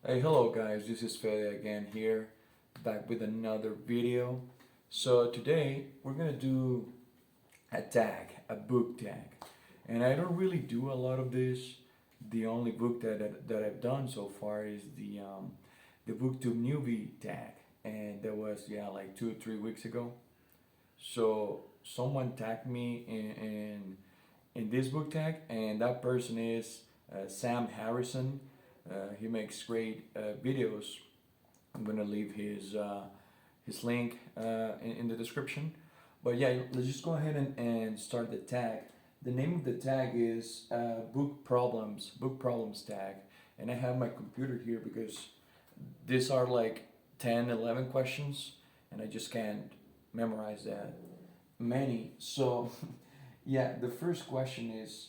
Hey, hello guys, this is Fede again here, back with another video. So today we're gonna do a tag, a book tag. And I don't really do a lot of this. The only book that I've done so far is the Booktube newbie tag. And that was, yeah, like 2 or 3 weeks ago. So someone tagged me in this book tag, and that person is Sam Harrison. He makes great videos. I'm gonna leave his link in the description. But yeah, let's just go ahead and start the tag. The name of the tag is book problems tag, and I have my computer here because these are like 10, 11 questions, and I just can't memorize that many. So yeah, the first question is,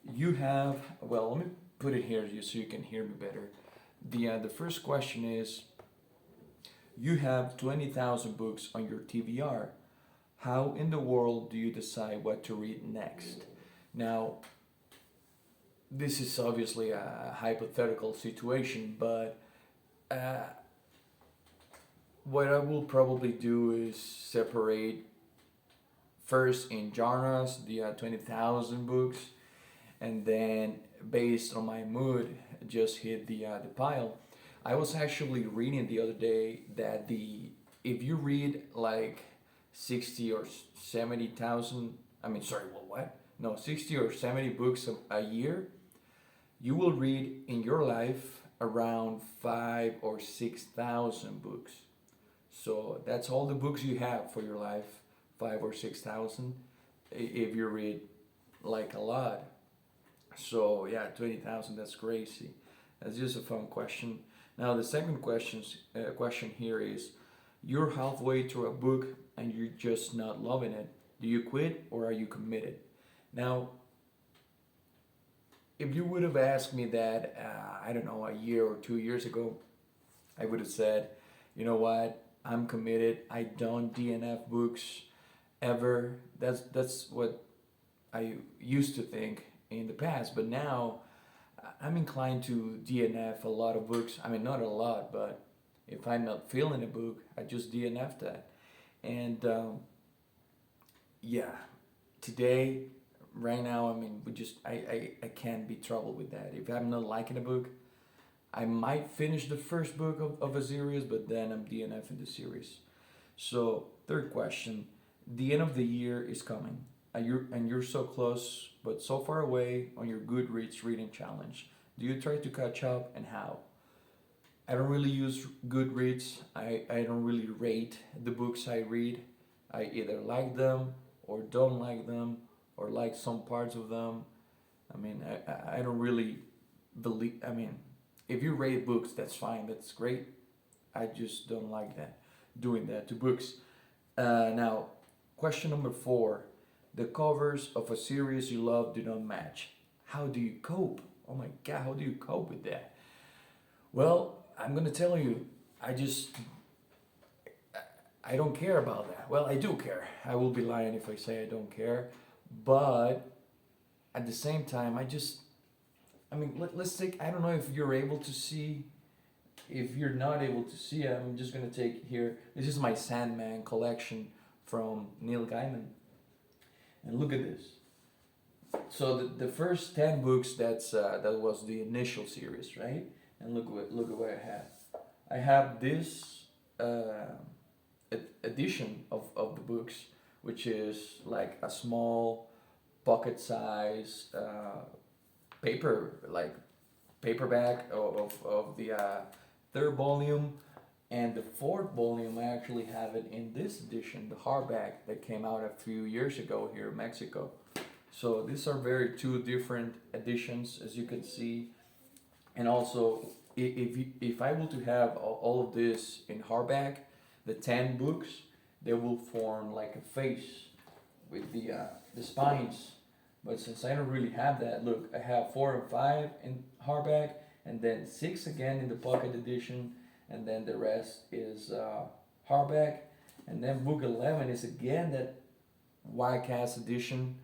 let me put it here just so you can hear me better. The first question is, you have 20,000 books on your TBR. How in the world do you decide what to read next? Now, this is obviously a hypothetical situation, but uh, what I will probably do is separate first in genres, the 20,000 books, and then based on my mood, just hit the pile. I was actually reading the other day that the if you read like 60 or 70,000, I mean, sorry, what? No, 60 or 70 books a year, you will read in your life around 5 or 6 thousand books. So that's all the books you have for your life, 5 or 6 thousand, if you read like a lot. So yeah, 20,000, that's crazy. That's just a fun question. Now the second question here is, you're halfway through a book and you're just not loving it. Do you quit or are you committed? Now, if you would have asked me that, I don't know, a year or 2 years ago, I would have said, you know what, I'm committed. I don't DNF books ever. That's what I used to think in the past, but now I'm inclined to DNF a lot of books. I mean, not a lot, but if I'm not feeling a book, I just DNF that. And yeah, today, right now, I mean, I can't be troubled with that. If I'm not liking a book, I might finish the first book of a series, but then I'm DNFing the series. So, third question, the end of the year is coming, and you're so close but so far away on your Goodreads reading challenge. Do you try to catch up, and how? I don't really use Goodreads. I don't really rate the books I read. I either like them or don't like them or like some parts of them. I mean, I don't really believe. I mean, if you rate books, that's fine. That's great. I just don't like that, doing that to books. Now, question number four. The covers of a series you love do not match. How do you cope? Oh my God, how do you cope with that? Well, I'm gonna tell you, I just I don't care about that. Well, I do care. I will be lying if I say I don't care. But at the same time, I mean, let's take, I don't know if you're able to see, if you're not able to see, I'm just gonna take here, this is my Sandman collection from Neil Gaiman. And look at this. So the first 10 books, that was the initial series, right? And look what I have. I have this edition of the books, which is like a small pocket size paper, like paperback of the third volume. And the fourth volume, I actually have it in this edition, the hardback that came out a few years ago here in Mexico. So these are very two different editions, as you can see. And also, if I were to have all of this in hardback, the 10 books, they will form like a face with the spines. But since I don't really have that, look, I have 4 and 5 in hardback, and then 6 again in the pocket edition, and then the rest is hardback. And then book 11 is again that Wildcats edition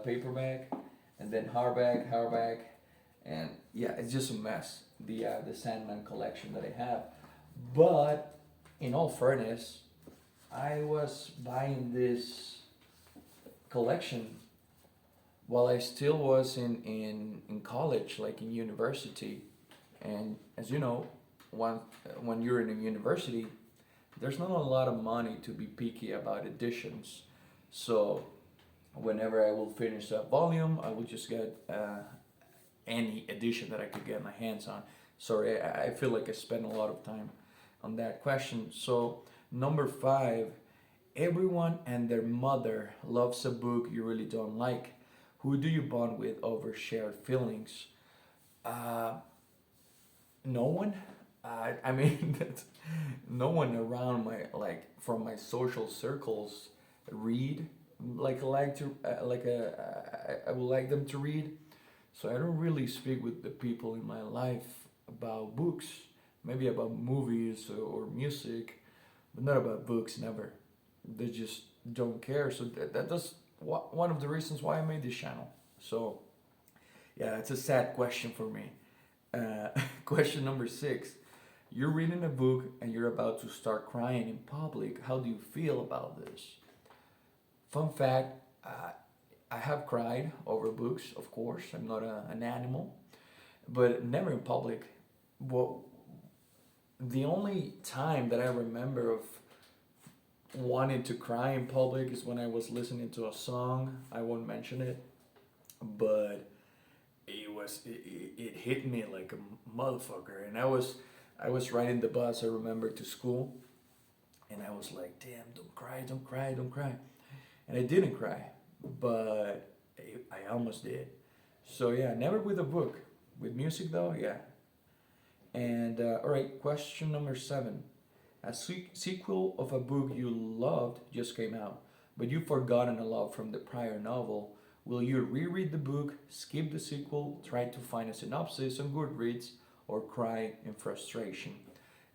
paperback, and then hardback, and yeah, it's just a mess. the Sandman collection that I have. But in all fairness, I was buying this collection while I still was in college, like in university. And as you know, when, when you're in a university, there's not a lot of money to be picky about editions. So whenever I will finish a volume, I will just get any edition that I could get my hands on. Sorry, I feel like I spent a lot of time on that question. So number five, everyone and their mother loves a book you really don't like. Who do you bond with over shared feelings? Uh, no one. I mean, that's, no one around my like from my social circles read like I like to I would like them to read. So I don't really speak with the people in my life about books, maybe about movies or music, but not about books. Never. They just don't care. So that's one of the reasons why I made this channel. So yeah, it's a sad question for me. Uh, question number six. You're reading a book and you're about to start crying in public. How do you feel about this? Fun fact, I have cried over books, of course. I'm not an animal, but never in public. Well, the only time that I remember of wanting to cry in public is when I was listening to a song. I won't mention it, but it hit me like a motherfucker, and I was riding the bus. I remember to school, and I was like, "Damn, don't cry, don't cry, don't cry," and I didn't cry, but I almost did. So yeah, never with a book. With music though, yeah. And all right, question number seven. A sequel of a book you loved just came out, but you've forgotten a lot from the prior novel. Will you reread the book, skip the sequel, try to find a synopsis on Goodreads, or cry in frustration?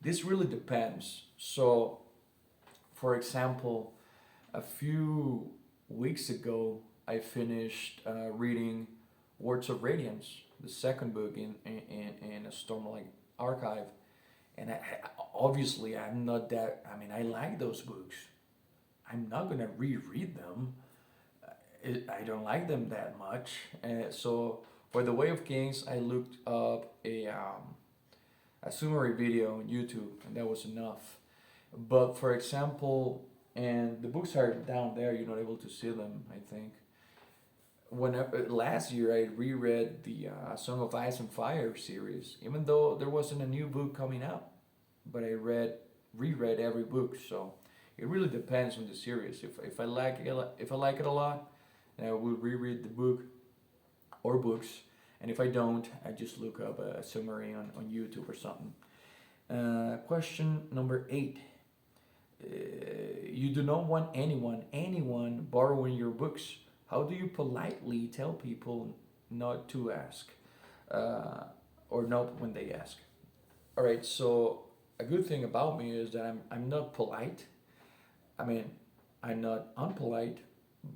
This really depends. So, for example, a few weeks ago, I finished reading Words of Radiance, the second book in a Stormlight archive. And obviously, I'm not that. I mean, I like those books. I'm not gonna reread them. I don't like them that much. So for the Way of Kings, I looked up a summary video on YouTube, and that was enough. But for example, and the books are down there. You're not able to see them, I think. Whenever last year I reread the Song of Ice and Fire series, even though there wasn't a new book coming out, but I reread every book. So it really depends on the series. If I like it, if I like it a lot, then I will reread the book or books, and if I don't, I just look up a summary on YouTube or something. Question number eight. You do not want anyone borrowing your books. How do you politely tell people not to ask, or no when they ask? All right. So a good thing about me is that I'm not polite. I mean, I'm not unpolite,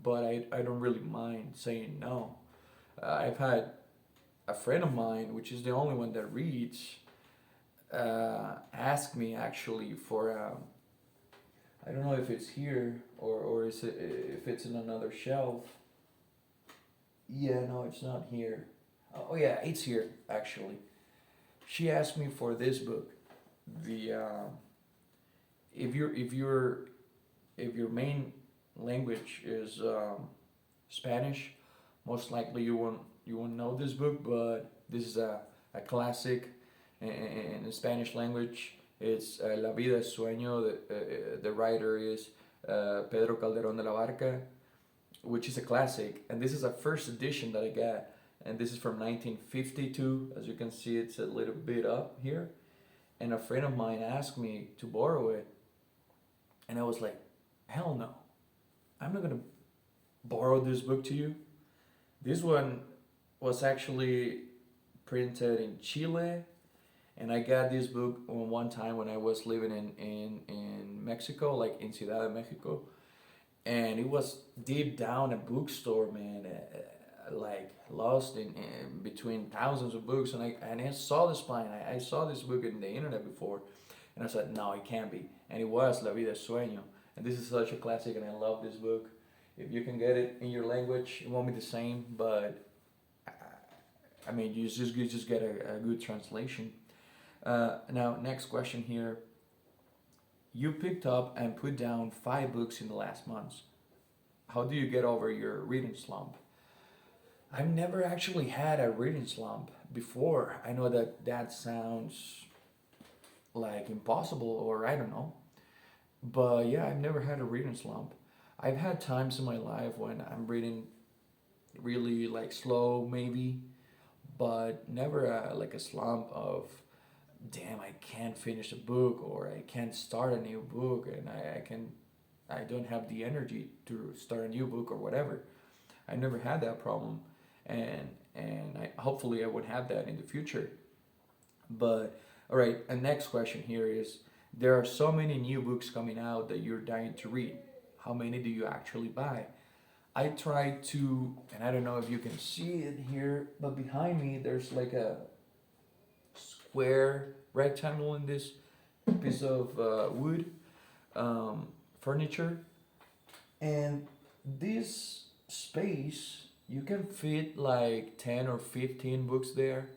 but I don't really mind saying no. I've had a friend of mine, which is the only one that reads, ask me actually for I don't know if it's here or is it if it's in another shelf. Yeah, no, it's not here. Oh yeah, it's here actually. She asked me for this book. The if your main language is Spanish, most likely you won't know this book, but this is a classic in the Spanish language. It's La vida es sueño. The writer is Pedro Calderón de la Barca, which is a classic, and this is a first edition that I got, and this is from 1952. As you can see, it's a little bit up here, and a friend of mine asked me to borrow it, and I was like, hell no, I'm not gonna borrow this book to you. This one was actually printed in Chile, and I got this book one time when I was living in Mexico, like in Ciudad de Mexico, and it was deep down a bookstore, man. like lost in between thousands of books, and I saw this spine. I saw this book in the internet before, and I said, no, it can't be. And it was La Vida es Sueño. And this is such a classic, and I love this book. If you can get it in your language, it won't be the same, but I mean, you just get a good translation. Now, next question here. You picked up and put down 5 books in the last months. How do you get over your reading slump? I've never actually had a reading slump before. I know that sounds like impossible, or I don't know. But yeah, I've never had a reading slump. I've had times in my life when I'm reading really like slow, maybe, but never like a slump of, damn, I can't finish a book, or I can't start a new book, and I don't have the energy to start a new book or whatever. I never had that problem, and hopefully I would have that in the future. But all right, and next question here is: there are so many new books coming out that you're dying to read. How many do you actually buy? I try to, and I don't know if you can see it here, but behind me there's like a square rectangle in this piece of wood furniture, and this space you can fit like 10 or 15 books there.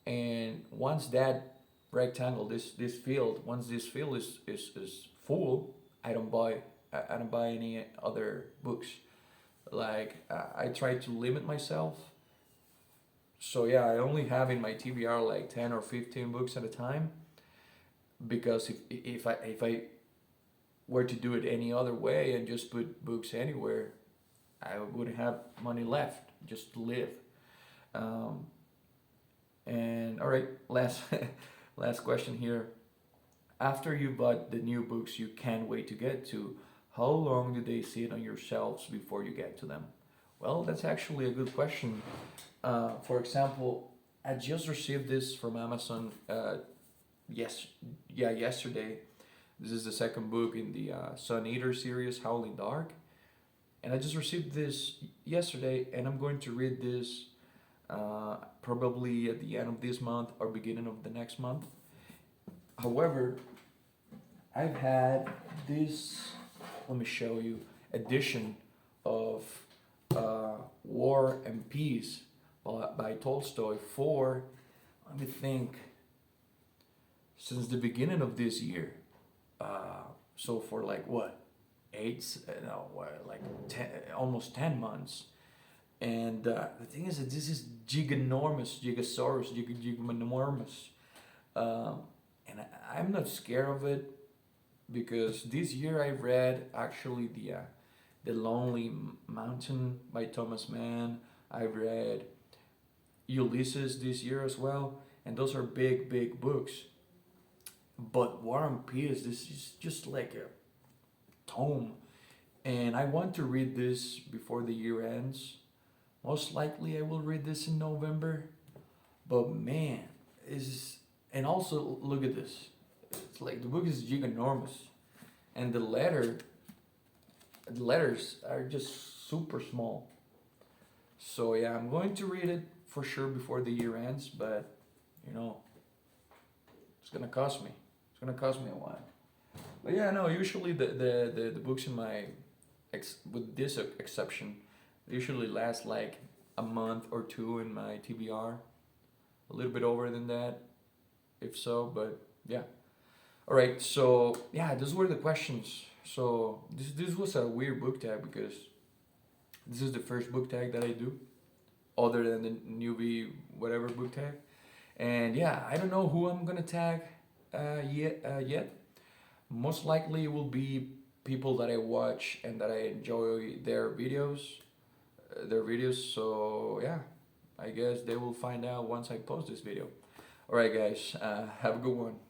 And once that rectangle, this field, once this field is full, I don't buy I don't buy any other books. Like I try to limit myself. So yeah, I only have in my TBR like 10 or 15 books at a time, because if I were to do it any other way and just put books anywhere, I wouldn't have money left just to live. Um, and all right, last last question here. After you bought the new books you can't wait to get to, how long do they sit on your shelves before you get to them? Well, that's actually a good question. For example, I just received this from Amazon. Yes, yeah, yesterday. This is the second book in the Sun Eater series, Howling Dark, and I just received this yesterday, and I'm going to read this probably at the end of this month or beginning of the next month. However, I've had this, let me show you, edition of War and Peace by Tolstoy for, let me think, since the beginning of this year. So for like what, no, like 10, almost 10 months. And the thing is that this is giganormous, giganormous. And I'm not scared of it, because this year I read actually the Lonely Mountain by Thomas Mann. I read Ulysses this year as well, and those are big books. But War and Peace, this is just like a tome, and I want to read this before the year ends. Most likely I will read this in November. But man, is and also look at this. It's like the book is giganormous, and the letters are just super small. So yeah, I'm going to read it for sure before the year ends, but you know, it's gonna cost me. It's gonna cost me a while. But yeah, no, usually the books in my with this exception, they usually last like a month or two in my TBR. A little bit over than that, if so, but yeah. All right, so yeah, those were the questions. So this was a weird book tag, because this is the first book tag that I do, other than the newbie whatever book tag. And yeah, I don't know who I'm gonna tag yet. Most likely it will be people that I watch and that I enjoy their videos. So yeah, I guess they will find out once I post this video. All right, guys, have a good one.